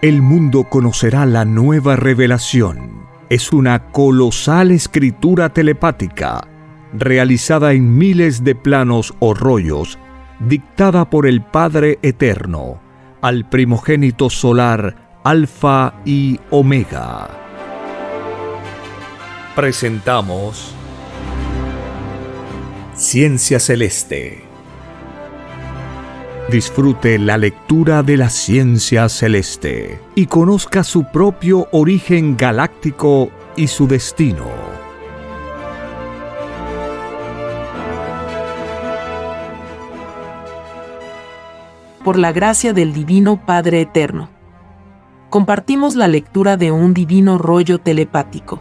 El mundo conocerá la nueva revelación. Es una colosal escritura telepática, realizada en miles de planos o rollos, dictada por el Padre Eterno, al primogénito solar Alfa y Omega. Presentamos Ciencia Celeste. Disfrute la lectura de la ciencia celeste y conozca su propio origen galáctico y su destino. Por la gracia del Divino Padre Eterno, compartimos la lectura de un divino rollo telepático,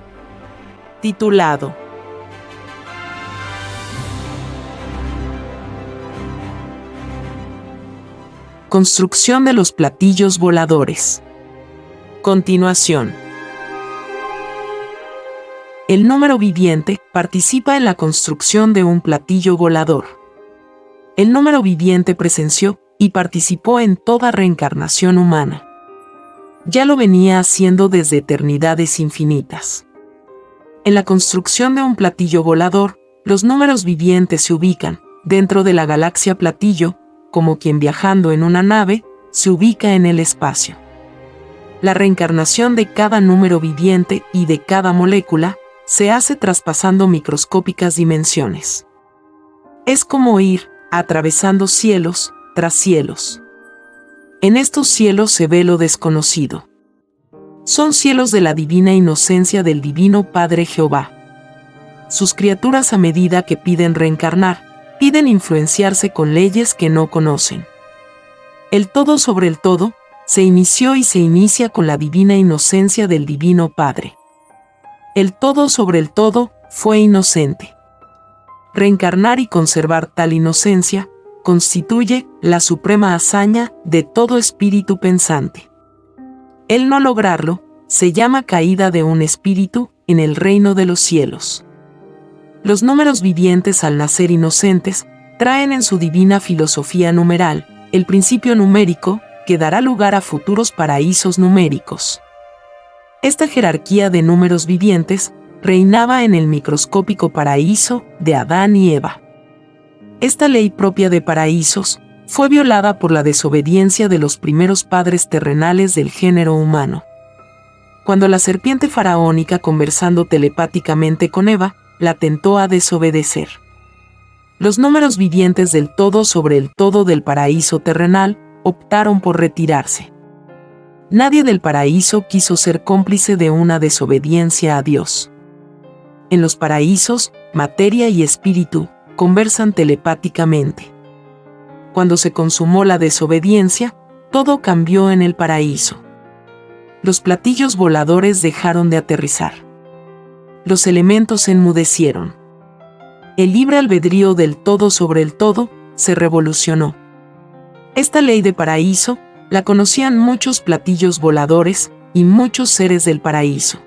titulado Construcción de los platillos voladores. Continuación. El número viviente participa en la construcción de un platillo volador. El número viviente presenció y participó en toda reencarnación humana. Ya lo venía haciendo desde eternidades infinitas. En la construcción de un platillo volador, los números vivientes se ubican dentro de la galaxia platillo, como quien viajando en una nave, se ubica en el espacio. La reencarnación de cada número viviente y de cada molécula se hace traspasando microscópicas dimensiones. Es como ir atravesando cielos tras cielos. En estos cielos se ve lo desconocido. Son cielos de la divina inocencia del Divino Padre Jehová. Sus criaturas, a medida que piden reencarnar, piden influenciarse con leyes que no conocen. El todo sobre el todo se inició y se inicia con la divina inocencia del Divino Padre. El todo sobre el todo fue inocente. Reencarnar y conservar tal inocencia constituye la suprema hazaña de todo espíritu pensante. El no lograrlo se llama caída de un espíritu en el reino de los cielos. Los números vivientes, al nacer inocentes, traen en su divina filosofía numeral el principio numérico que dará lugar a futuros paraísos numéricos. Esta jerarquía de números vivientes reinaba en el microscópico paraíso de Adán y Eva. Esta ley propia de paraísos fue violada por la desobediencia de los primeros padres terrenales del género humano. Cuando la serpiente faraónica, conversando telepáticamente con Eva, la tentó a desobedecer. Los números vivientes del todo sobre el todo del paraíso terrenal optaron por retirarse. Nadie del paraíso quiso ser cómplice de una desobediencia a Dios. En los paraísos, materia y espíritu conversan telepáticamente. Cuando se consumó la desobediencia, todo cambió en el paraíso. Los platillos voladores dejaron de aterrizar. Los elementos enmudecieron. El libre albedrío del todo sobre el todo se revolucionó. Esta ley de paraíso la conocían muchos platillos voladores y muchos seres del paraíso.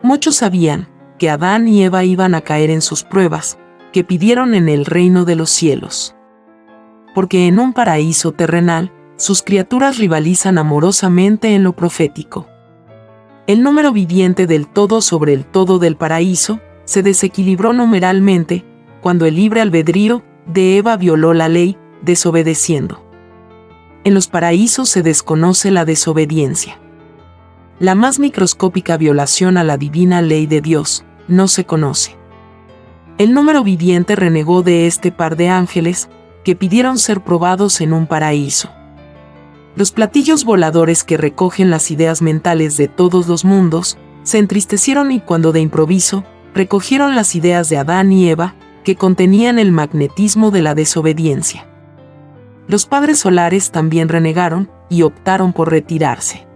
Muchos sabían que Adán y Eva iban a caer en sus pruebas, que pidieron en el reino de los cielos. Porque en un paraíso terrenal, sus criaturas rivalizan amorosamente en lo profético. El número viviente del todo sobre el todo del paraíso se desequilibró numeralmente cuando el libre albedrío de Eva violó la ley, desobedeciendo. En los paraísos se desconoce la desobediencia. La más microscópica violación a la divina ley de Dios no se conoce. El número viviente renegó de este par de ángeles que pidieron ser probados en un paraíso. Los platillos voladores que recogen las ideas mentales de todos los mundos se entristecieron y cuando de improviso recogieron las ideas de Adán y Eva que contenían el magnetismo de la desobediencia. Los padres solares también renegaron y optaron por retirarse.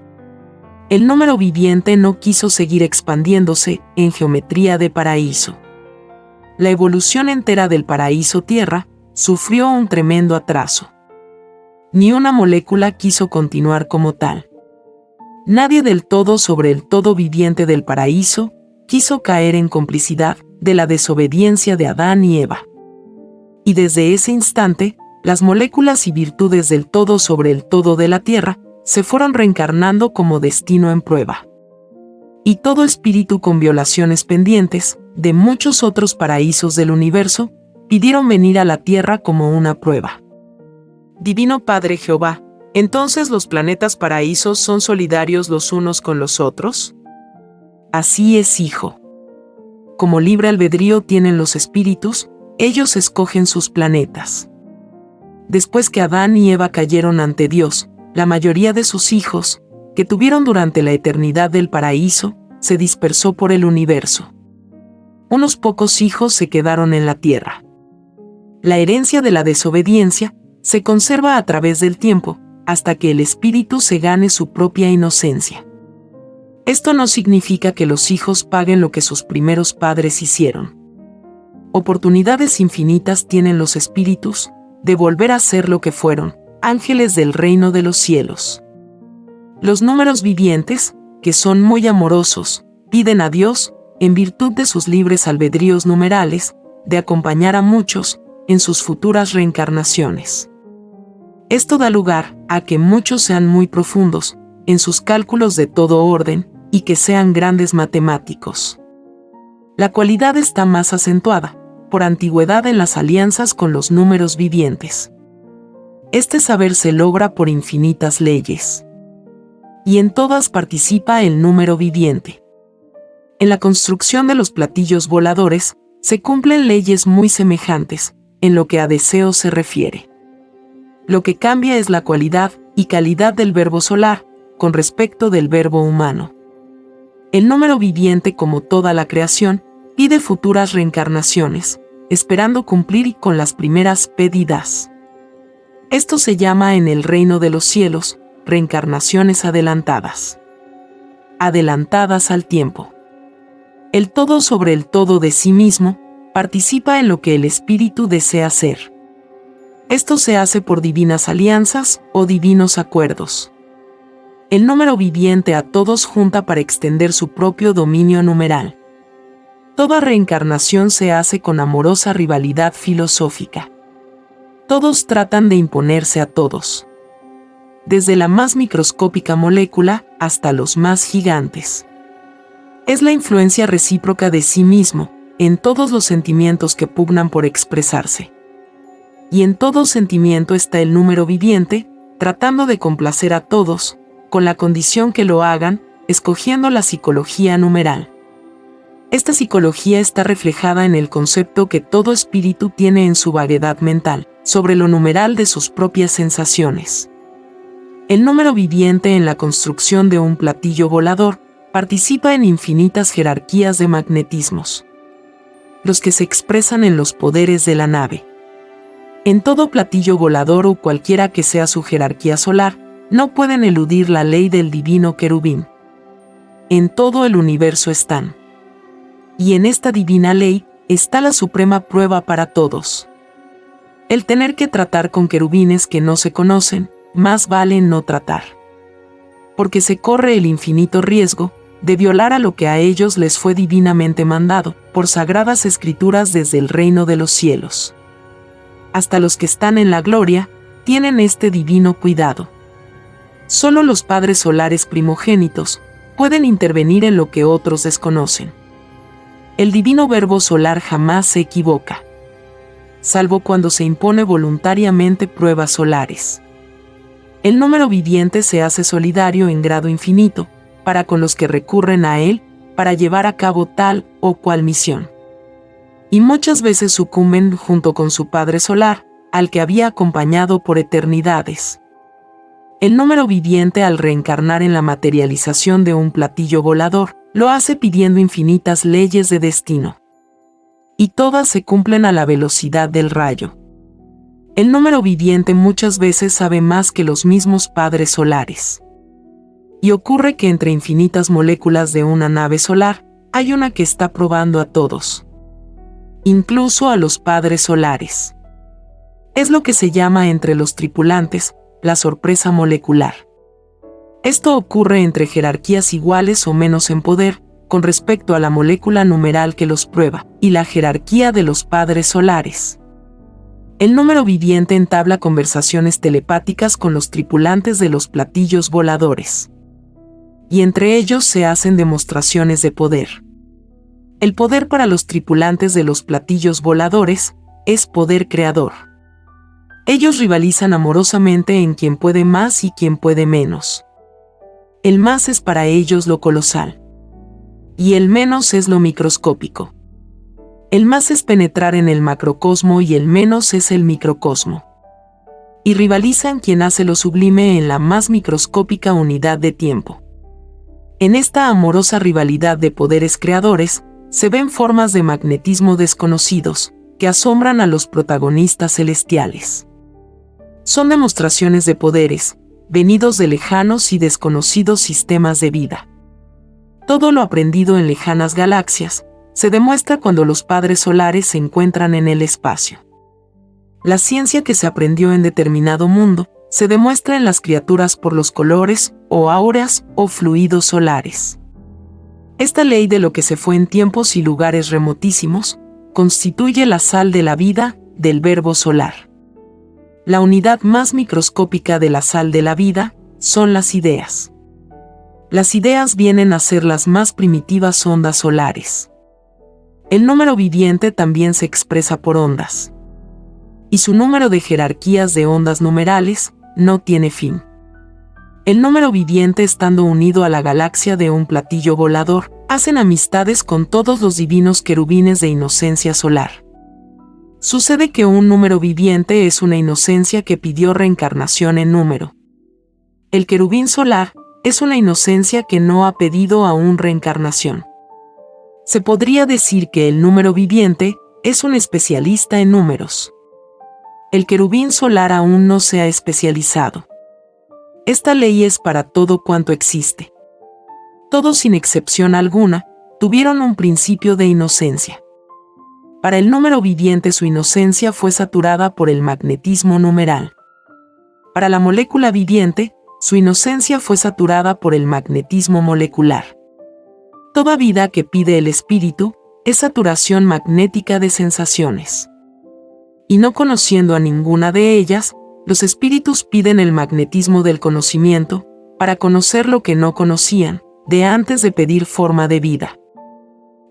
El número viviente no quiso seguir expandiéndose en geometría de paraíso. La evolución entera del paraíso Tierra sufrió un tremendo atraso. Ni una molécula quiso continuar como tal. Nadie del todo sobre el todo viviente del paraíso quiso caer en complicidad de la desobediencia de Adán y Eva. Y desde ese instante, las moléculas y virtudes del todo sobre el todo de la Tierra se fueron reencarnando como destino en prueba. Y todo espíritu con violaciones pendientes, de muchos otros paraísos del universo, pidieron venir a la tierra como una prueba. Divino Padre Jehová, ¿entonces los planetas paraísos son solidarios los unos con los otros? Así es, hijo. Como libre albedrío tienen los espíritus, ellos escogen sus planetas. Después que Adán y Eva cayeron ante Dios, la mayoría de sus hijos, que tuvieron durante la eternidad del paraíso, se dispersó por el universo. Unos pocos hijos se quedaron en la tierra. La herencia de la desobediencia se conserva a través del tiempo, hasta que el espíritu se gane su propia inocencia. Esto no significa que los hijos paguen lo que sus primeros padres hicieron. Oportunidades infinitas tienen los espíritus de volver a ser lo que fueron, ángeles del reino de los cielos. Los números vivientes, que son muy amorosos, piden a Dios, en virtud de sus libres albedríos numerales, de acompañar a muchos en sus futuras reencarnaciones. Esto da lugar a que muchos sean muy profundos en sus cálculos de todo orden y que sean grandes matemáticos. La cualidad está más acentuada, por antigüedad en las alianzas con los números vivientes. Este saber se logra por infinitas leyes. Y en todas participa el número viviente. En la construcción de los platillos voladores, se cumplen leyes muy semejantes, en lo que a deseo se refiere. Lo que cambia es la cualidad y calidad del verbo solar, con respecto del verbo humano. El número viviente, como toda la creación, pide futuras reencarnaciones, esperando cumplir con las primeras pedidas. Esto se llama en el reino de los cielos, reencarnaciones adelantadas. Adelantadas al tiempo. El todo sobre el todo de sí mismo, participa en lo que el espíritu desea ser. Esto se hace por divinas alianzas o divinos acuerdos. El número viviente a todos junta para extender su propio dominio numeral. Toda reencarnación se hace con amorosa rivalidad filosófica. Todos tratan de imponerse a todos. Desde la más microscópica molécula hasta los más gigantes. Es la influencia recíproca de sí mismo, en todos los sentimientos que pugnan por expresarse. Y en todo sentimiento está el número viviente, tratando de complacer a todos, con la condición que lo hagan, escogiendo la psicología numeral. Esta psicología está reflejada en el concepto que todo espíritu tiene en su vaguedad mental, sobre lo numeral de sus propias sensaciones. El número viviente en la construcción de un platillo volador participa en infinitas jerarquías de magnetismos, los que se expresan en los poderes de la nave. En todo platillo volador o cualquiera que sea su jerarquía solar, no pueden eludir la ley del divino querubín. En todo el universo están. Y en esta divina ley está la suprema prueba para todos. El tener que tratar con querubines que no se conocen, más vale no tratar. Porque se corre el infinito riesgo de violar a lo que a ellos les fue divinamente mandado, por sagradas escrituras desde el reino de los cielos. Hasta los que están en la gloria, tienen este divino cuidado. Solo los padres solares primogénitos pueden intervenir en lo que otros desconocen. El divino verbo solar jamás se equivoca, salvo cuando se impone voluntariamente pruebas solares. El número viviente se hace solidario en grado infinito, para con los que recurren a él, para llevar a cabo tal o cual misión. Y muchas veces sucumben junto con su Padre Solar, al que había acompañado por eternidades. El número viviente, al reencarnar en la materialización de un platillo volador, lo hace pidiendo infinitas leyes de destino. Y todas se cumplen a la velocidad del rayo. El número viviente muchas veces sabe más que los mismos padres solares. Y ocurre que entre infinitas moléculas de una nave solar, hay una que está probando a todos. Incluso a los padres solares. Es lo que se llama entre los tripulantes, la sorpresa molecular. Esto ocurre entre jerarquías iguales o menos en poder, con respecto a la molécula numeral que los prueba, y la jerarquía de los padres solares. El número viviente entabla conversaciones telepáticas con los tripulantes de los platillos voladores. Y entre ellos se hacen demostraciones de poder. El poder para los tripulantes de los platillos voladores es poder creador. Ellos rivalizan amorosamente en quién puede más y quién puede menos. El más es para ellos lo colosal. Y el menos es lo microscópico. El más es penetrar en el macrocosmo y el menos es el microcosmo. Y rivalizan quien hace lo sublime en la más microscópica unidad de tiempo. En esta amorosa rivalidad de poderes creadores, se ven formas de magnetismo desconocidos, que asombran a los protagonistas celestiales. Son demostraciones de poderes, venidos de lejanos y desconocidos sistemas de vida. Todo lo aprendido en lejanas galaxias, se demuestra cuando los padres solares se encuentran en el espacio. La ciencia que se aprendió en determinado mundo, se demuestra en las criaturas por los colores, o auras, o fluidos solares. Esta ley de lo que se fue en tiempos y lugares remotísimos, constituye la sal de la vida, del verbo solar. La unidad más microscópica de la sal de la vida, son las ideas. Las ideas vienen a ser las más primitivas ondas solares. El número viviente también se expresa por ondas. Y su número de jerarquías de ondas numerales no tiene fin. El número viviente, estando unido a la galaxia de un platillo volador, hacen amistades con todos los divinos querubines de inocencia solar. Sucede que un número viviente es una inocencia que pidió reencarnación en número. El querubín solar es una inocencia que no ha pedido aún reencarnación. Se podría decir que el número viviente es un especialista en números. El querubín solar aún no se ha especializado. Esta ley es para todo cuanto existe. Todos sin excepción alguna, tuvieron un principio de inocencia. Para el número viviente su inocencia fue saturada por el magnetismo numeral. Para la molécula viviente, su inocencia fue saturada por el magnetismo molecular. Toda vida que pide el espíritu es saturación magnética de sensaciones. Y no conociendo a ninguna de ellas, los espíritus piden el magnetismo del conocimiento, para conocer lo que no conocían, de antes de pedir forma de vida.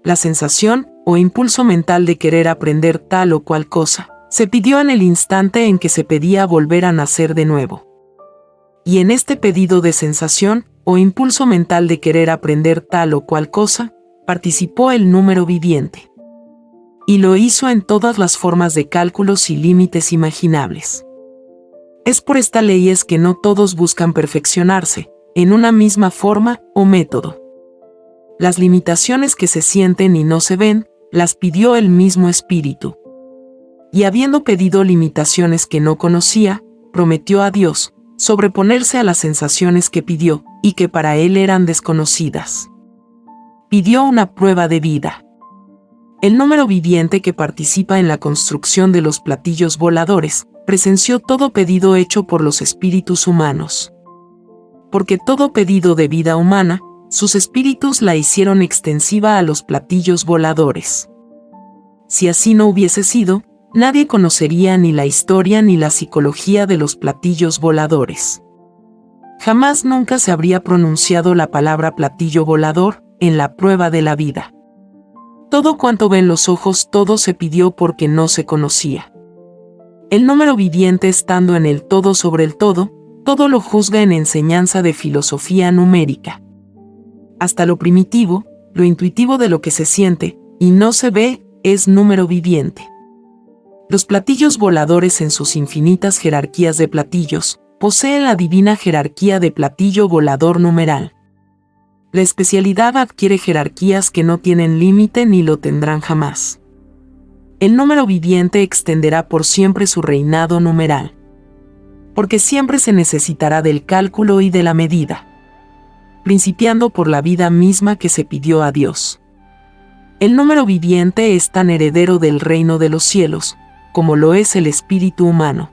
La sensación, o impulso mental de querer aprender tal o cual cosa, se pidió en el instante en que se pedía volver a nacer de nuevo. Y en este pedido de sensación, o impulso mental de querer aprender tal o cual cosa, participó el número viviente. Y lo hizo en todas las formas de cálculos y límites imaginables. Es por esta ley es que no todos buscan perfeccionarse, en una misma forma o método. Las limitaciones que se sienten y no se ven, las pidió el mismo espíritu. Y habiendo pedido limitaciones que no conocía, prometió a Dios sobreponerse a las sensaciones que pidió, y que para él eran desconocidas. Pidió una prueba de vida. El número viviente que participa en la construcción de los platillos voladores, presenció todo pedido hecho por los espíritus humanos. Porque todo pedido de vida humana, sus espíritus la hicieron extensiva a los platillos voladores. Si así no hubiese sido, nadie conocería ni la historia ni la psicología de los platillos voladores. Jamás nunca se habría pronunciado la palabra platillo volador en la prueba de la vida. Todo cuanto ven los ojos, todo se pidió porque no se conocía. El número viviente, estando en el todo sobre el todo lo juzga en enseñanza de filosofía numérica. Hasta lo primitivo, lo intuitivo de lo que se siente y no se ve, es número viviente. Los platillos voladores en sus infinitas jerarquías de platillos, poseen la divina jerarquía de platillo volador numeral. La especialidad adquiere jerarquías que no tienen límite ni lo tendrán jamás. El número viviente extenderá por siempre su reinado numeral. Porque siempre se necesitará del cálculo y de la medida. Principiando por la vida misma que se pidió a Dios. El número viviente es tan heredero del reino de los cielos, como lo es el espíritu humano.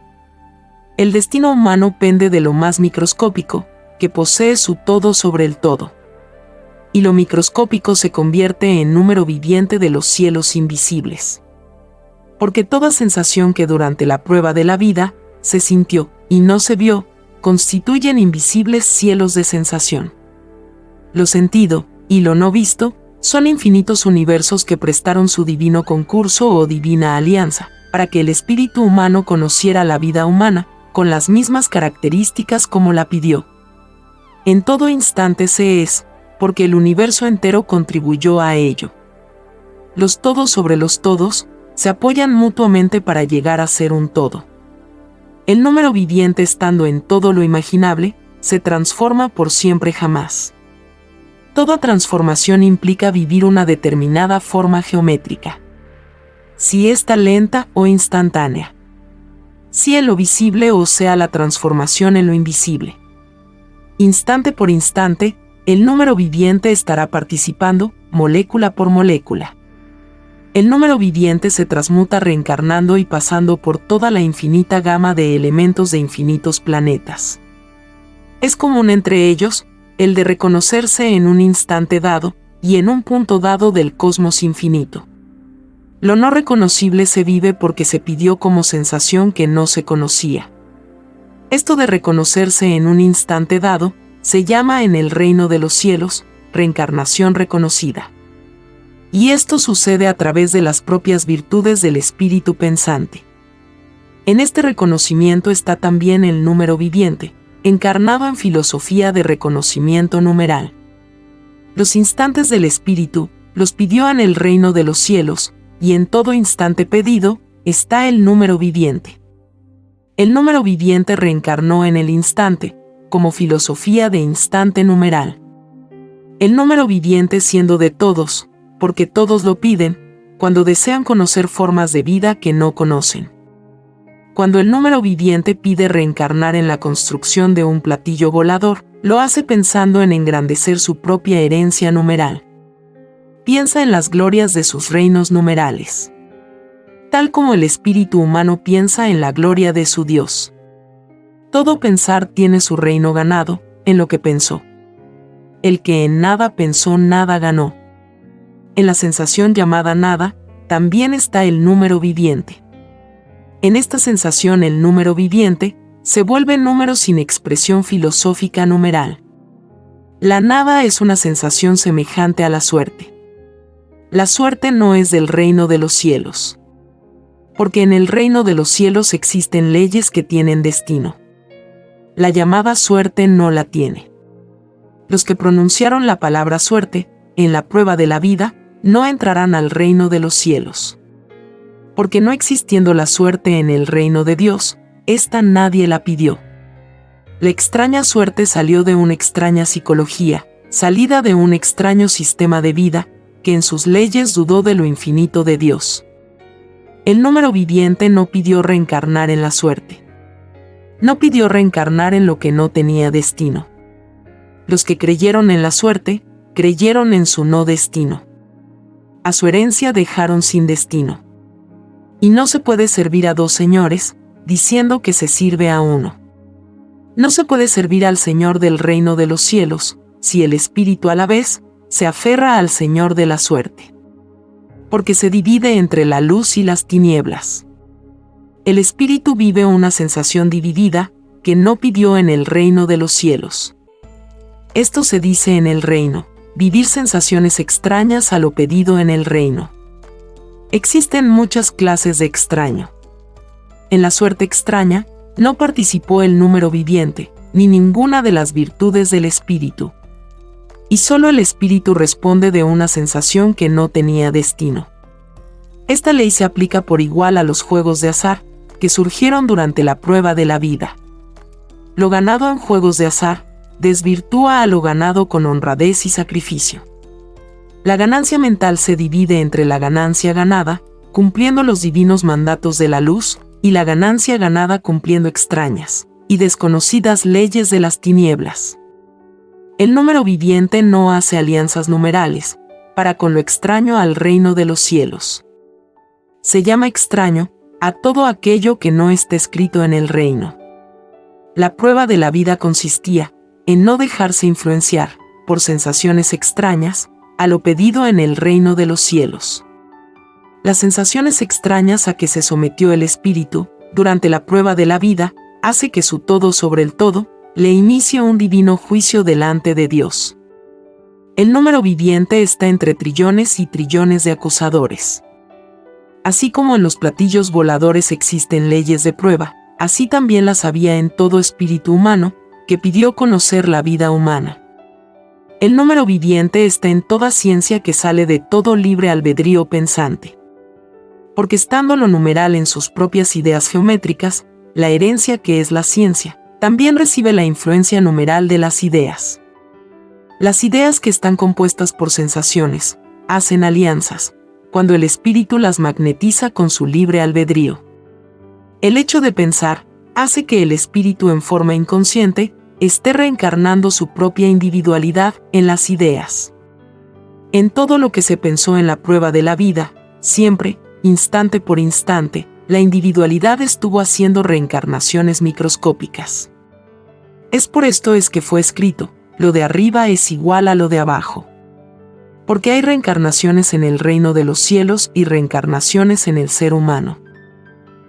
El destino humano pende de lo más microscópico, que posee su todo sobre el todo. Y lo microscópico se convierte en número viviente de los cielos invisibles. Porque toda sensación que durante la prueba de la vida se sintió y no se vio, constituyen invisibles cielos de sensación. Lo sentido y lo no visto son infinitos universos que prestaron su divino concurso o divina alianza, para que el espíritu humano conociera la vida humana, con las mismas características como la pidió. En todo instante se es, porque el universo entero contribuyó a ello. Los todos sobre los todos se apoyan mutuamente para llegar a ser un todo. El número viviente, estando en todo lo imaginable, se transforma por siempre jamás. Toda transformación implica vivir una determinada forma geométrica. Si esta lenta o instantánea. Si en lo visible o sea la transformación en lo invisible. Instante por instante, el número viviente estará participando, molécula por molécula. El número viviente se transmuta reencarnando y pasando por toda la infinita gama de elementos de infinitos planetas. Es común entre ellos el de reconocerse en un instante dado y en un punto dado del cosmos infinito. Lo no reconocible se vive porque se pidió como sensación que no se conocía. Esto de reconocerse en un instante dado se llama en el reino de los cielos reencarnación reconocida. Y esto sucede a través de las propias virtudes del espíritu pensante. En este reconocimiento está también el número viviente, encarnado en filosofía de reconocimiento numeral. Los instantes del espíritu los pidió en el reino de los cielos, y en todo instante pedido está el número viviente. El número viviente reencarnó en el instante, como filosofía de instante numeral. El número viviente siendo de todos, porque todos lo piden, cuando desean conocer formas de vida que no conocen. Cuando el número viviente pide reencarnar en la construcción de un platillo volador, lo hace pensando en engrandecer su propia herencia numeral. Piensa en las glorias de sus reinos numerales. Tal como el espíritu humano piensa en la gloria de su Dios. Todo pensar tiene su reino ganado, en lo que pensó. El que en nada pensó, nada ganó. En la sensación llamada nada, también está el número viviente. En esta sensación el número viviente se vuelve número sin expresión filosófica numeral. La nada es una sensación semejante a la suerte. La suerte no es del reino de los cielos. Porque en el reino de los cielos existen leyes que tienen destino. La llamada suerte no la tiene. Los que pronunciaron la palabra suerte, en la prueba de la vida, no entrarán al reino de los cielos. Porque no existiendo la suerte en el reino de Dios, esta nadie la pidió. La extraña suerte salió de una extraña psicología, salida de un extraño sistema de vida, que en sus leyes dudó de lo infinito de Dios. El número viviente no pidió reencarnar en la suerte. No pidió reencarnar en lo que no tenía destino. Los que creyeron en la suerte, creyeron en su no destino. A su herencia dejaron sin destino. Y no se puede servir a dos señores, diciendo que se sirve a uno. No se puede servir al Señor del reino de los cielos, si el espíritu a la vez se aferra al Señor de la suerte. Porque se divide entre la luz y las tinieblas. El espíritu vive una sensación dividida, que no pidió en el reino de los cielos. Esto se dice en el reino, vivir sensaciones extrañas a lo pedido en el reino. Existen muchas clases de extraño. En la suerte extraña, no participó el número viviente, ni ninguna de las virtudes del espíritu. Y solo el espíritu responde de una sensación que no tenía destino. Esta ley se aplica por igual a los juegos de azar, que surgieron durante la prueba de la vida. Lo ganado en juegos de azar, desvirtúa a lo ganado con honradez y sacrificio. La ganancia mental se divide entre la ganancia ganada, cumpliendo los divinos mandatos de la luz, y la ganancia ganada cumpliendo extrañas y desconocidas leyes de las tinieblas. El número viviente no hace alianzas numerales, para con lo extraño al reino de los cielos. Se llama extraño a todo aquello que no está escrito en el reino. La prueba de la vida consistía en no dejarse influenciar por sensaciones extrañas a lo pedido en el reino de los cielos. Las sensaciones extrañas a que se sometió el espíritu durante la prueba de la vida hace que su todo sobre el todo le inicie un divino juicio delante de Dios. El número viviente está entre trillones y trillones de acusadores. Así como en los platillos voladores existen leyes de prueba, así también las había en todo espíritu humano que pidió conocer la vida humana. El número viviente está en toda ciencia que sale de todo libre albedrío pensante. Porque estando lo numeral en sus propias ideas geométricas, la herencia que es la ciencia, también recibe la influencia numeral de las ideas. Las ideas que están compuestas por sensaciones, hacen alianzas, cuando el espíritu las magnetiza con su libre albedrío. El hecho de pensar hace que el espíritu en forma inconsciente esté reencarnando su propia individualidad en las ideas. En todo lo que se pensó en la prueba de la vida, siempre, instante por instante, la individualidad estuvo haciendo reencarnaciones microscópicas. Es por esto es que fue escrito, lo de arriba es igual a lo de abajo. Porque hay reencarnaciones en el reino de los cielos y reencarnaciones en el ser humano.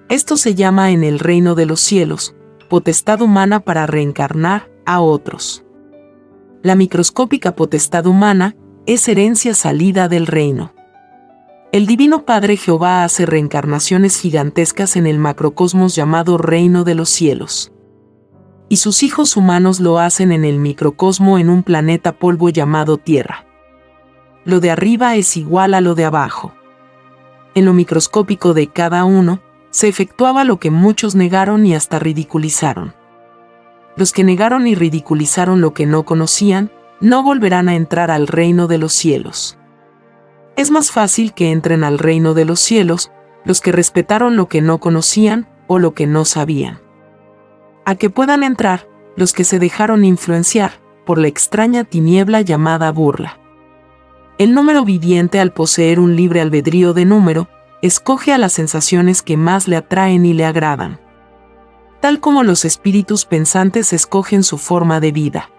Esto se llama en el reino de los cielos, potestad humana para reencarnar a otros. La microscópica potestad humana es herencia salida del reino. El Divino Padre Jehová hace reencarnaciones gigantescas en el macrocosmos llamado reino de los cielos. Y sus hijos humanos lo hacen en el microcosmo en un planeta polvo llamado Tierra. Lo de arriba es igual a lo de abajo. En lo microscópico de cada uno, se efectuaba lo que muchos negaron y hasta ridiculizaron. Los que negaron y ridiculizaron lo que no conocían, no volverán a entrar al reino de los cielos. Es más fácil que entren al reino de los cielos los que respetaron lo que no conocían o lo que no sabían. A que puedan entrar los que se dejaron influenciar por la extraña tiniebla llamada burla. El número viviente, al poseer un libre albedrío de número, escoge a las sensaciones que más le atraen y le agradan. Tal como los espíritus pensantes escogen su forma de vida.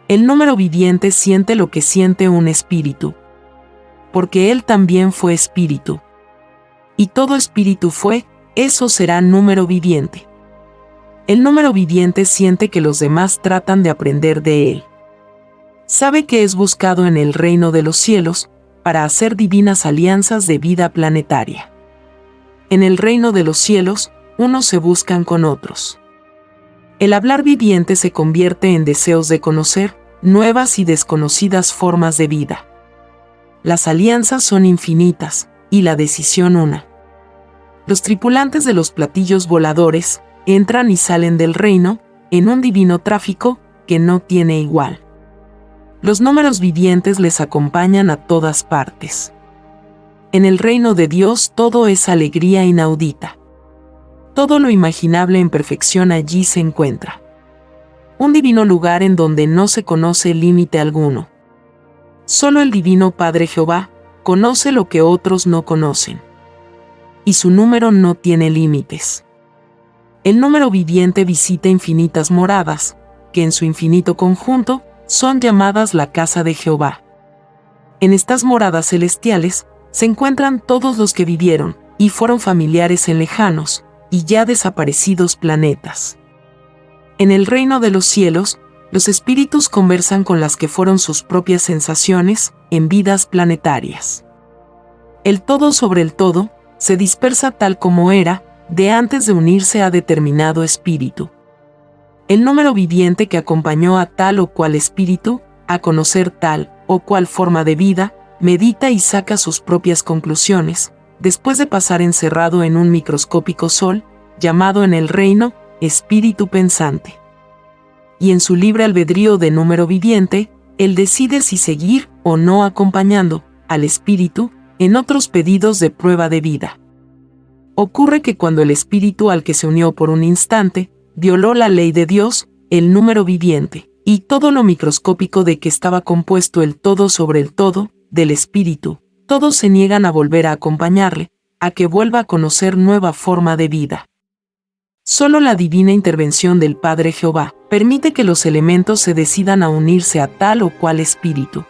El número viviente siente lo que siente un espíritu. Porque él también fue espíritu. Y todo espíritu fue, eso será número viviente. El número viviente siente que los demás tratan de aprender de él. Sabe que es buscado en el reino de los cielos para hacer divinas alianzas de vida planetaria. En el reino de los cielos, unos se buscan con otros. El hablar viviente se convierte en deseos de conocer nuevas y desconocidas formas de vida. Las alianzas son infinitas, y la decisión una. Los tripulantes de los platillos voladores entran y salen del reino en un divino tráfico que no tiene igual. Los números vivientes les acompañan a todas partes. En el reino de Dios todo es alegría inaudita. Todo lo imaginable en perfección allí se encuentra. Un divino lugar en donde no se conoce límite alguno. Solo el Divino Padre Jehová conoce lo que otros no conocen. Y su número no tiene límites. El número viviente visita infinitas moradas, que en su infinito conjunto son llamadas la casa de Jehová. En estas moradas celestiales se encuentran todos los que vivieron y fueron familiares en lejanos y ya desaparecidos planetas. En el reino de los cielos, los espíritus conversan con las que fueron sus propias sensaciones en vidas planetarias. El todo sobre el todo se dispersa tal como era de antes de unirse a determinado espíritu. El número viviente que acompañó a tal o cual espíritu a conocer tal o cual forma de vida, medita y saca sus propias conclusiones, después de pasar encerrado en un microscópico sol, llamado en el reino, espíritu pensante. Y en su libre albedrío de número viviente, él decide si seguir o no acompañando al espíritu en otros pedidos de prueba de vida. Ocurre que cuando el espíritu al que se unió por un instante, violó la ley de Dios, el número viviente, y todo lo microscópico de que estaba compuesto el todo sobre el todo, del espíritu, todos se niegan a volver a acompañarle, a que vuelva a conocer nueva forma de vida. Solo la divina intervención del Padre Jehová permite que los elementos se decidan a unirse a tal o cual espíritu.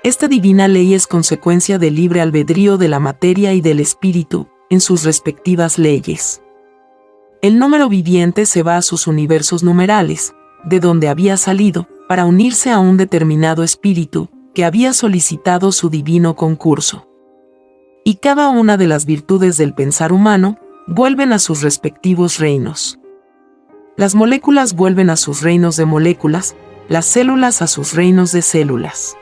Esta divina ley es consecuencia del libre albedrío de la materia y del espíritu, en sus respectivas leyes. El número viviente se va a sus universos numerales, de donde había salido, para unirse a un determinado espíritu, que había solicitado su divino concurso. Y cada una de las virtudes del pensar humano vuelven a sus respectivos reinos. Las moléculas vuelven a sus reinos de moléculas, las células a sus reinos de células,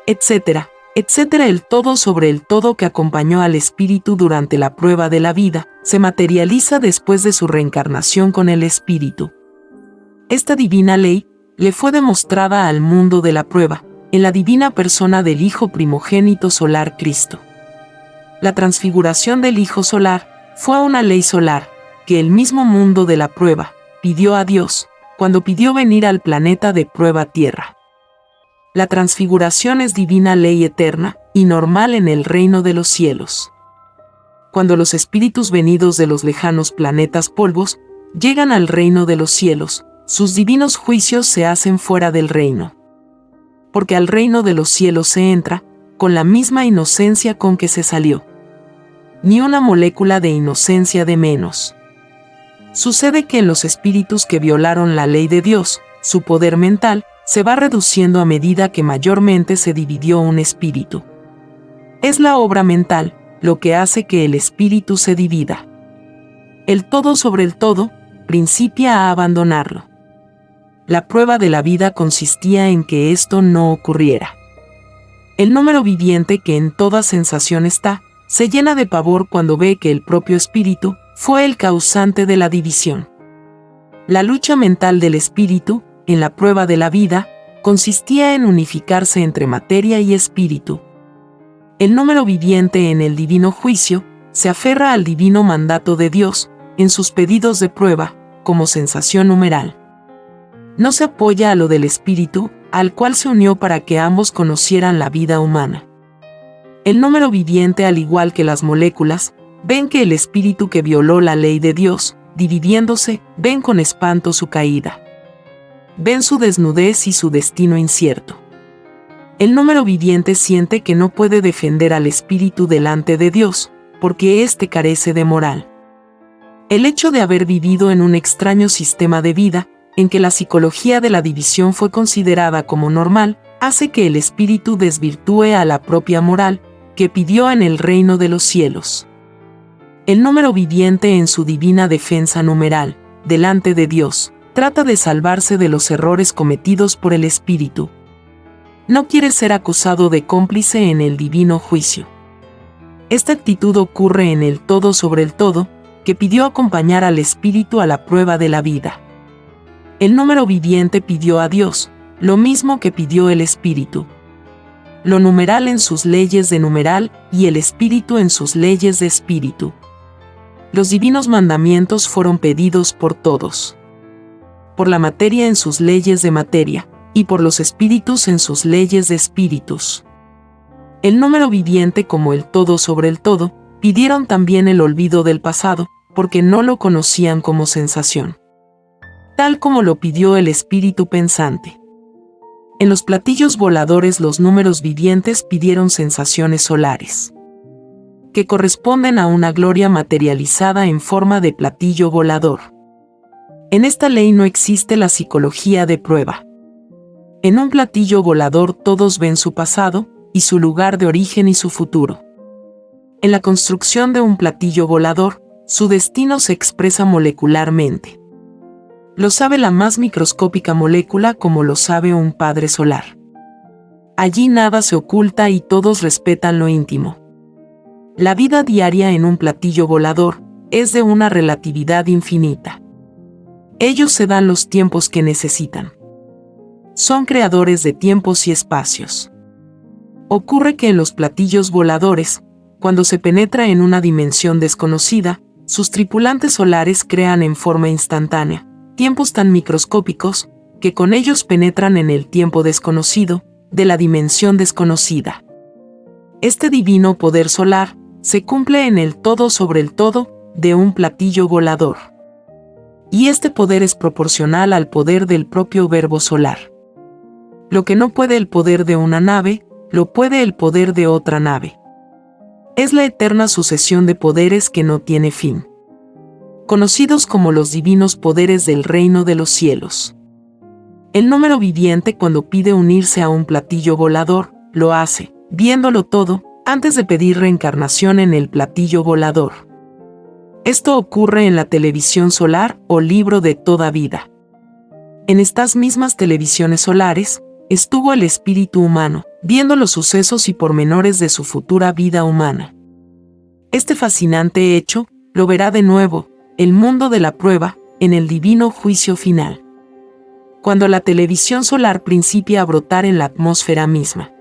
etcétera, etcétera. El todo sobre el todo que acompañó al espíritu durante la prueba de la vida, se materializa después de su reencarnación con el espíritu. Esta divina ley le fue demostrada al mundo de la prueba, en la divina persona del Hijo primogénito solar Cristo. La transfiguración del Hijo solar fue una ley solar, que el mismo mundo de la prueba pidió a Dios, cuando pidió venir al planeta de prueba Tierra. La transfiguración es divina ley eterna y normal en el reino de los cielos. Cuando los espíritus venidos de los lejanos planetas polvos llegan al reino de los cielos, sus divinos juicios se hacen fuera del reino. Porque al reino de los cielos se entra con la misma inocencia con que se salió. Ni una molécula de inocencia de menos. Sucede que en los espíritus que violaron la ley de Dios, su poder mental se va reduciendo a medida que mayormente se dividió un espíritu. Es la obra mental lo que hace que el espíritu se divida. El todo sobre el todo principia a abandonarlo. La prueba de la vida consistía en que esto no ocurriera. El número viviente que en toda sensación está, se llena de pavor cuando ve que el propio espíritu fue el causante de la división. La lucha mental del espíritu, en la prueba de la vida, consistía en unificarse entre materia y espíritu. El número viviente en el divino juicio se aferra al divino mandato de Dios en sus pedidos de prueba, como sensación numeral. No se apoya a lo del espíritu, al cual se unió para que ambos conocieran la vida humana. El número viviente, al igual que las moléculas, ven que el espíritu que violó la ley de Dios, dividiéndose, ven con espanto su caída. Ven su desnudez y su destino incierto. El número viviente siente que no puede defender al espíritu delante de Dios, porque éste carece de moral. El hecho de haber vivido en un extraño sistema de vida, en que la psicología de la división fue considerada como normal, hace que el espíritu desvirtúe a la propia moral, que pidió en el reino de los cielos. El número viviente en su divina defensa numeral, delante de Dios, trata de salvarse de los errores cometidos por el espíritu. No quiere ser acusado de cómplice en el divino juicio. Esta actitud ocurre en el todo sobre el todo, que pidió acompañar al espíritu a la prueba de la vida. El número viviente pidió a Dios, lo mismo que pidió el espíritu. Lo numeral en sus leyes de numeral y el espíritu en sus leyes de espíritu. Los divinos mandamientos fueron pedidos por todos. Por la materia en sus leyes de materia, y por los espíritus en sus leyes de espíritus. El número viviente como el todo sobre el todo, pidieron también el olvido del pasado, porque no lo conocían como sensación. Tal como lo pidió el espíritu pensante. En los platillos voladores los números vivientes pidieron sensaciones solares, que corresponden a una gloria materializada en forma de platillo volador. En esta ley no existe la psicología de prueba. En un platillo volador todos ven su pasado, y su lugar de origen y su futuro. En la construcción de un platillo volador, su destino se expresa molecularmente. Lo sabe la más microscópica molécula como lo sabe un padre solar. Allí nada se oculta y todos respetan lo íntimo. La vida diaria en un platillo volador es de una relatividad infinita. Ellos se dan los tiempos que necesitan. Son creadores de tiempos y espacios. Ocurre que en los platillos voladores, cuando se penetra en una dimensión desconocida, sus tripulantes solares crean en forma instantánea tiempos tan microscópicos que con ellos penetran en el tiempo desconocido de la dimensión desconocida. Este divino poder solar se cumple en el todo sobre el todo de un platillo volador. Y este poder es proporcional al poder del propio verbo solar. Lo que no puede el poder de una nave, lo puede el poder de otra nave. Es la eterna sucesión de poderes que no tiene fin, conocidos como los divinos poderes del reino de los cielos. El número viviente, cuando pide unirse a un platillo volador, lo hace, viéndolo todo, antes de pedir reencarnación en el platillo volador. Esto ocurre en la televisión solar o libro de toda vida. En estas mismas televisiones solares, estuvo el espíritu humano, viendo los sucesos y pormenores de su futura vida humana. Este fascinante hecho, lo verá de nuevo, el mundo de la prueba, en el divino juicio final, cuando la televisión solar principia a brotar en la atmósfera misma.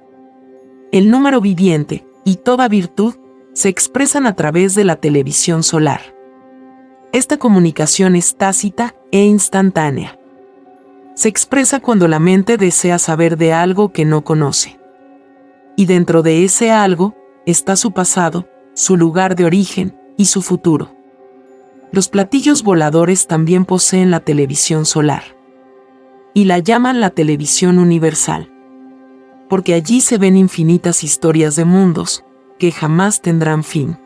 El número viviente, y toda virtud, se expresan a través de la televisión solar. Esta comunicación es tácita e instantánea. Se expresa cuando la mente desea saber de algo que no conoce. Y dentro de ese algo está su pasado, su lugar de origen y su futuro. Los platillos voladores también poseen la televisión solar. Y la llaman la televisión universal, porque allí se ven infinitas historias de mundos que jamás tendrán fin.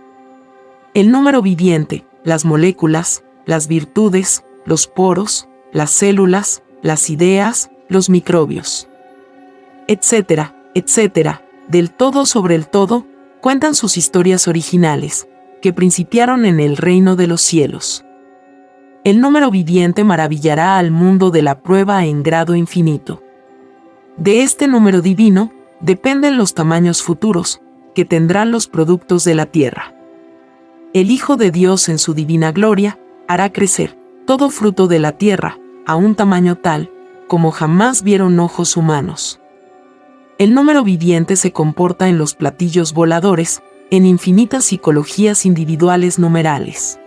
El número viviente, las moléculas, las virtudes, los poros, las células, las ideas, los microbios, etcétera, etcétera, del todo sobre el todo, cuentan sus historias originales, que principiaron en el reino de los cielos. El número viviente maravillará al mundo de la prueba en grado infinito. De este número divino, dependen los tamaños futuros, que tendrán los productos de la tierra. El Hijo de Dios en su divina gloria, hará crecer todo fruto de la tierra, a un tamaño tal, como jamás vieron ojos humanos. El número viviente se comporta en los platillos voladores, en infinitas psicologías individuales numerales.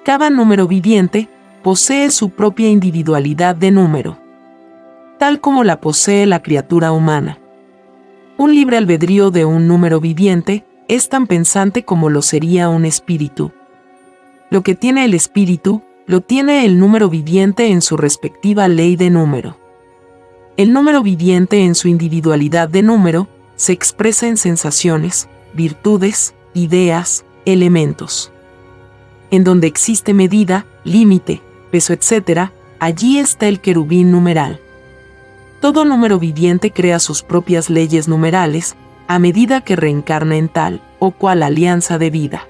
Cada número viviente posee su propia individualidad de número, tal como la posee la criatura humana. Un libre albedrío de un número viviente es tan pensante como lo sería un espíritu. Lo que tiene el espíritu, lo tiene el número viviente en su respectiva ley de número. El número viviente en su individualidad de número se expresa en sensaciones, virtudes, ideas, elementos. En donde existe medida, límite, peso, etc., allí está el querubín numeral. Todo número viviente crea sus propias leyes numerales, a medida que reencarna en tal o cual alianza de vida.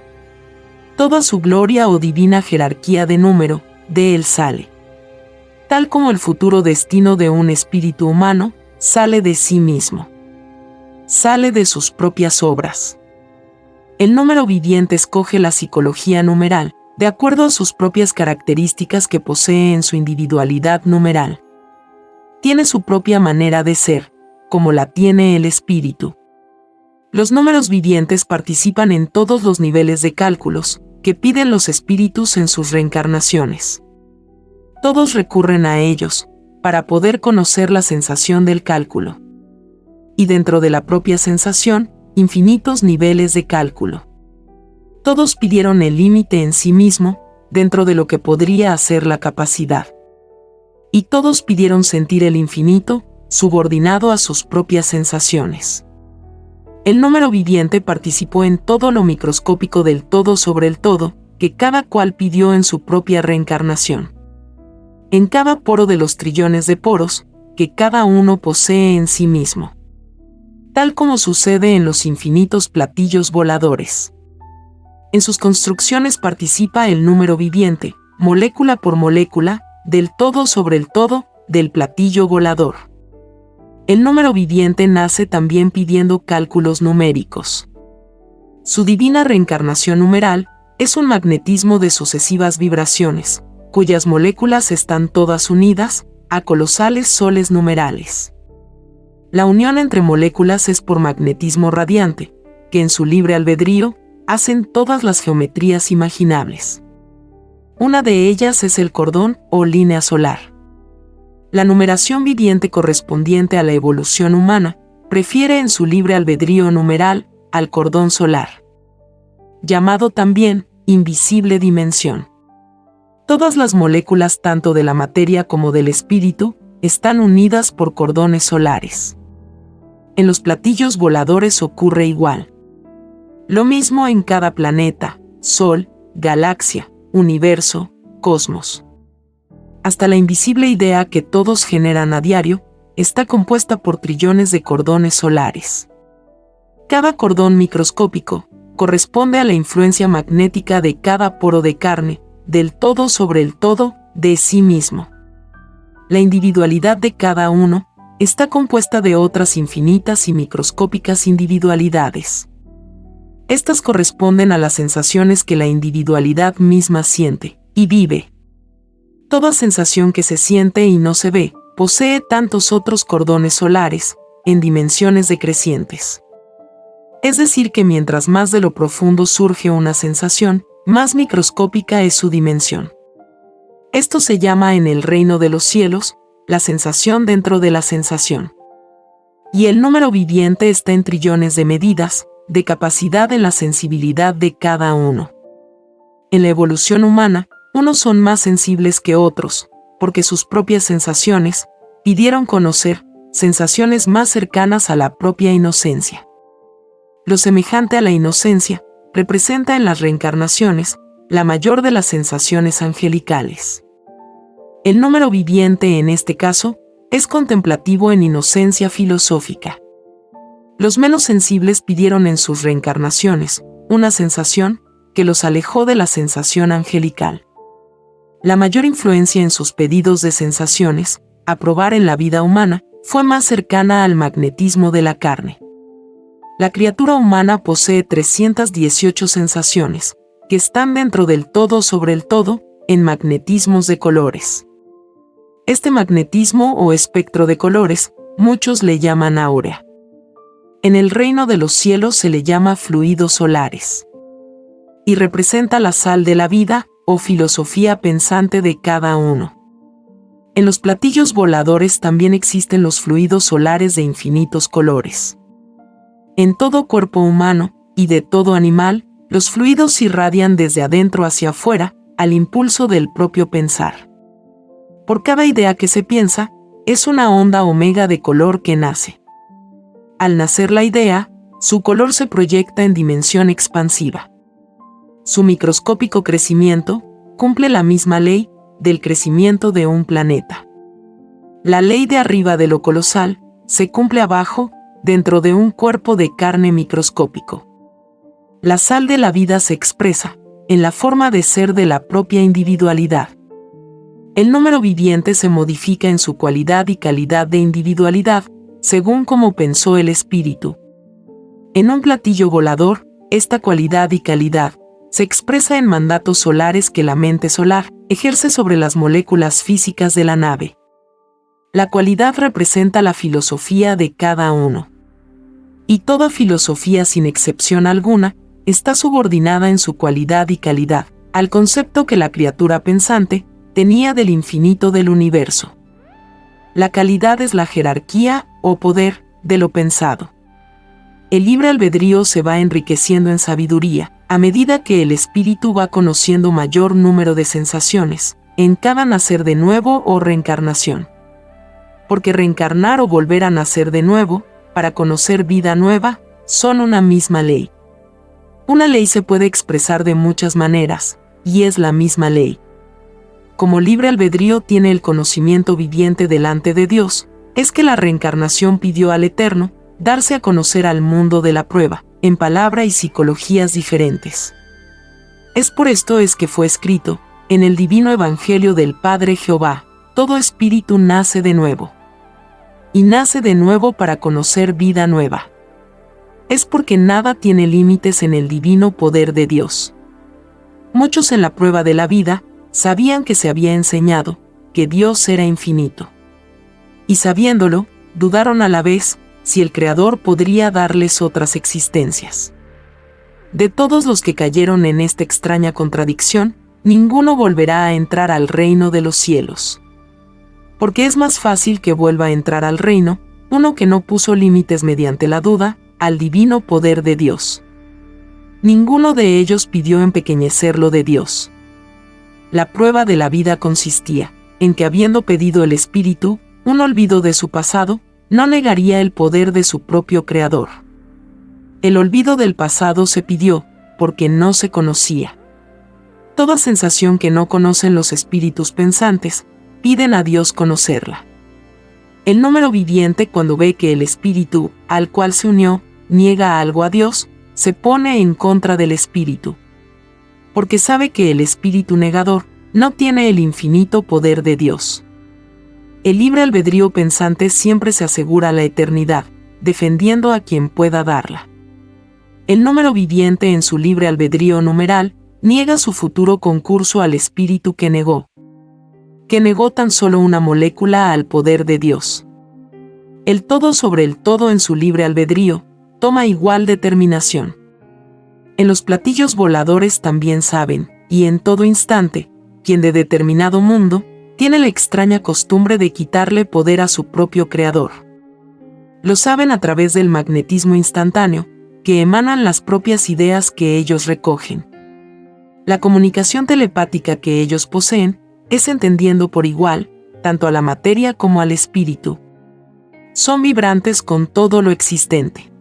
Toda su gloria o divina jerarquía de número, de él sale. Tal como el futuro destino de un espíritu humano, sale de sí mismo. Sale de sus propias obras. El número viviente escoge la psicología numeral, de acuerdo a sus propias características que posee en su individualidad numeral. Tiene su propia manera de ser, como la tiene el espíritu. Los números vivientes participan en todos los niveles de cálculos que piden los espíritus en sus reencarnaciones. Todos recurren a ellos para poder conocer la sensación del cálculo. Y dentro de la propia sensación, infinitos niveles de cálculo. Todos pidieron el límite en sí mismo, dentro de lo que podría hacer la capacidad. Y todos pidieron sentir el infinito, subordinado a sus propias sensaciones. El número viviente participó en todo lo microscópico del todo sobre el todo, que cada cual pidió en su propia reencarnación. En cada poro de los trillones de poros, que cada uno posee en sí mismo. Tal como sucede en los infinitos platillos voladores. En sus construcciones participa el número viviente, molécula por molécula, del todo sobre el todo, del platillo volador. El número viviente nace también pidiendo cálculos numéricos. Su divina reencarnación numeral es un magnetismo de sucesivas vibraciones, cuyas moléculas están todas unidas a colosales soles numerales. La unión entre moléculas es por magnetismo radiante, que en su libre albedrío hacen todas las geometrías imaginables. Una de ellas es el cordón o línea solar. La numeración viviente correspondiente a la evolución humana prefiere en su libre albedrío numeral al cordón solar, llamado también invisible dimensión. Todas las moléculas tanto de la materia como del espíritu están unidas por cordones solares. En los platillos voladores ocurre igual. Lo mismo en cada planeta, sol, galaxia, universo, cosmos. Hasta la invisible idea que todos generan a diario está compuesta por trillones de cordones solares. Cada cordón microscópico corresponde a la influencia magnética de cada poro de carne, del todo sobre el todo, de sí mismo. La individualidad de cada uno está compuesta de otras infinitas y microscópicas individualidades. Estas corresponden a las sensaciones que la individualidad misma siente y vive. Toda sensación que se siente y no se ve posee tantos otros cordones solares, en dimensiones decrecientes. Es decir, que mientras más de lo profundo surge una sensación, más microscópica es su dimensión. Esto se llama en el reino de los cielos, la sensación dentro de la sensación. Y el número viviente está en trillones de medidas, de capacidad en la sensibilidad de cada uno. En la evolución humana, unos son más sensibles que otros, porque sus propias sensaciones pidieron conocer sensaciones más cercanas a la propia inocencia. Lo semejante a la inocencia representa en las reencarnaciones la mayor de las sensaciones angelicales. El número viviente en este caso es contemplativo en inocencia filosófica. Los menos sensibles pidieron en sus reencarnaciones una sensación que los alejó de la sensación angelical. La mayor influencia en sus pedidos de sensaciones, a probar en la vida humana, fue más cercana al magnetismo de la carne. La criatura humana posee 318 sensaciones, que están dentro del todo sobre el todo, en magnetismos de colores. Este magnetismo o espectro de colores, muchos le llaman áurea. En el reino de los cielos se le llama fluidos solares. Y representa la sal de la vida, o filosofía pensante de cada uno. En los platillos voladores también existen los fluidos solares de infinitos colores. En todo cuerpo humano, y de todo animal, los fluidos irradian desde adentro hacia afuera, al impulso del propio pensar. Por cada idea que se piensa, es una onda omega de color que nace. Al nacer la idea, su color se proyecta en dimensión expansiva. Su microscópico crecimiento cumple la misma ley del crecimiento de un planeta. La ley de arriba de lo colosal se cumple abajo, dentro de un cuerpo de carne microscópico. La sal de la vida se expresa en la forma de ser de la propia individualidad. El número viviente se modifica en su cualidad y calidad de individualidad, según como pensó el espíritu. En un platillo volador, esta cualidad y calidad se expresa en mandatos solares que la mente solar ejerce sobre las moléculas físicas de la nave. La cualidad representa la filosofía de cada uno. Y toda filosofía, sin excepción alguna, está subordinada en su cualidad y calidad al concepto que la criatura pensante tenía del infinito del universo. La calidad es la jerarquía o poder de lo pensado. El libre albedrío se va enriqueciendo en sabiduría a medida que el espíritu va conociendo mayor número de sensaciones en cada nacer de nuevo o reencarnación. Porque reencarnar o volver a nacer de nuevo, para conocer vida nueva, son una misma ley. Una ley se puede expresar de muchas maneras, y es la misma ley. Como libre albedrío tiene el conocimiento viviente delante de Dios, es que la reencarnación pidió al Eterno darse a conocer al mundo de la prueba, en palabra y psicologías diferentes. Es por esto es que fue escrito, en el divino Evangelio del Padre Jehová, todo espíritu nace de nuevo. Y nace de nuevo para conocer vida nueva. Es porque nada tiene límites en el divino poder de Dios. Muchos en la prueba de la vida sabían que se había enseñado que Dios era infinito. Y sabiéndolo, dudaron a la vez si el Creador podría darles otras existencias. De todos los que cayeron en esta extraña contradicción, ninguno volverá a entrar al reino de los cielos. Porque es más fácil que vuelva a entrar al reino uno que no puso límites mediante la duda al divino poder de Dios. Ninguno de ellos pidió empequeñecer lo de Dios. La prueba de la vida consistía en que, habiendo pedido el espíritu un olvido de su pasado, no negaría el poder de su propio creador. El olvido del pasado se pidió, porque no se conocía. Toda sensación que no conocen los espíritus pensantes, piden a Dios conocerla. El número viviente, cuando ve que el espíritu, al cual se unió, niega algo a Dios, se pone en contra del espíritu. Porque sabe que el espíritu negador no tiene el infinito poder de Dios. El libre albedrío pensante siempre se asegura la eternidad, defendiendo a quien pueda darla. El número viviente en su libre albedrío numeral niega su futuro concurso al espíritu que negó tan solo una molécula al poder de Dios. El todo sobre el todo en su libre albedrío toma igual determinación. En los platillos voladores también saben, y en todo instante, quien de determinado mundo tiene la extraña costumbre de quitarle poder a su propio creador. Lo saben a través del magnetismo instantáneo, que emanan las propias ideas que ellos recogen. La comunicación telepática que ellos poseen es entendiendo por igual, tanto a la materia como al espíritu. Son vibrantes con todo lo existente.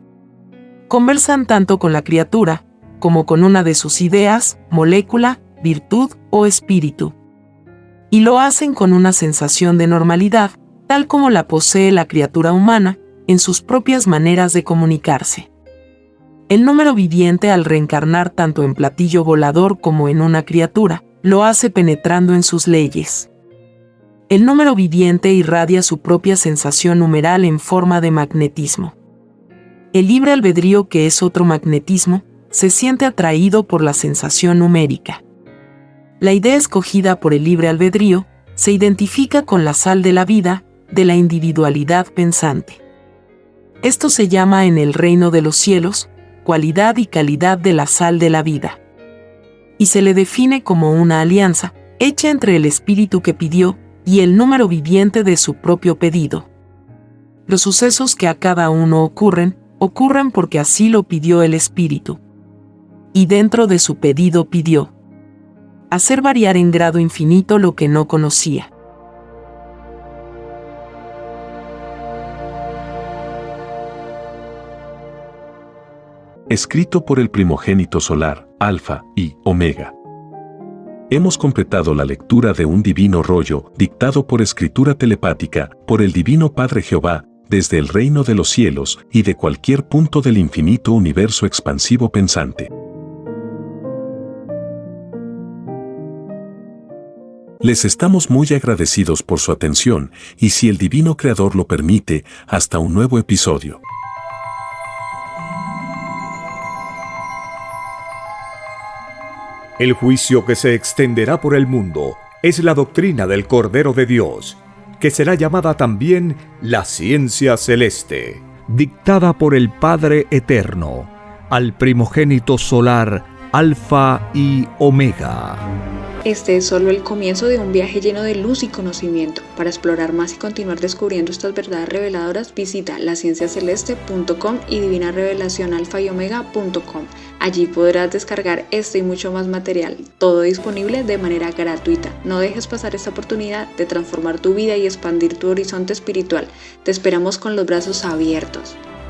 Conversan tanto con la criatura, como con una de sus ideas, molécula, virtud o espíritu. Y lo hacen con una sensación de normalidad, tal como la posee la criatura humana, en sus propias maneras de comunicarse. El número viviente, al reencarnar tanto en platillo volador como en una criatura, lo hace penetrando en sus leyes. El número viviente irradia su propia sensación numeral en forma de magnetismo. El libre albedrío, que es otro magnetismo, se siente atraído por la sensación numérica. La idea escogida por el libre albedrío se identifica con la sal de la vida, de la individualidad pensante. Esto se llama en el reino de los cielos, cualidad y calidad de la sal de la vida. Y se le define como una alianza, hecha entre el espíritu que pidió y el número viviente de su propio pedido. Los sucesos que a cada uno ocurren porque así lo pidió el espíritu. Y dentro de su pedido pidió hacer variar en grado infinito lo que no conocía. Escrito por el primogénito solar, Alfa y Omega. Hemos completado la lectura de un divino rollo, dictado por escritura telepática, por el Divino Padre Jehová, desde el reino de los cielos y de cualquier punto del infinito universo expansivo pensante. Les estamos muy agradecidos por su atención y, si el Divino Creador lo permite, hasta un nuevo episodio. El juicio que se extenderá por el mundo es la doctrina del Cordero de Dios, que será llamada también la ciencia celeste, dictada por el Padre Eterno, al primogénito solar, Alfa y Omega. Este es solo el comienzo de un viaje lleno de luz y conocimiento. Para explorar más y continuar descubriendo estas verdades reveladoras, visita lacienciaceleste.com y divinarevelacionalfayomega.com. Allí podrás descargar este y mucho más material, todo disponible de manera gratuita. No dejes pasar esta oportunidad de transformar tu vida y expandir tu horizonte espiritual. Te esperamos con los brazos abiertos.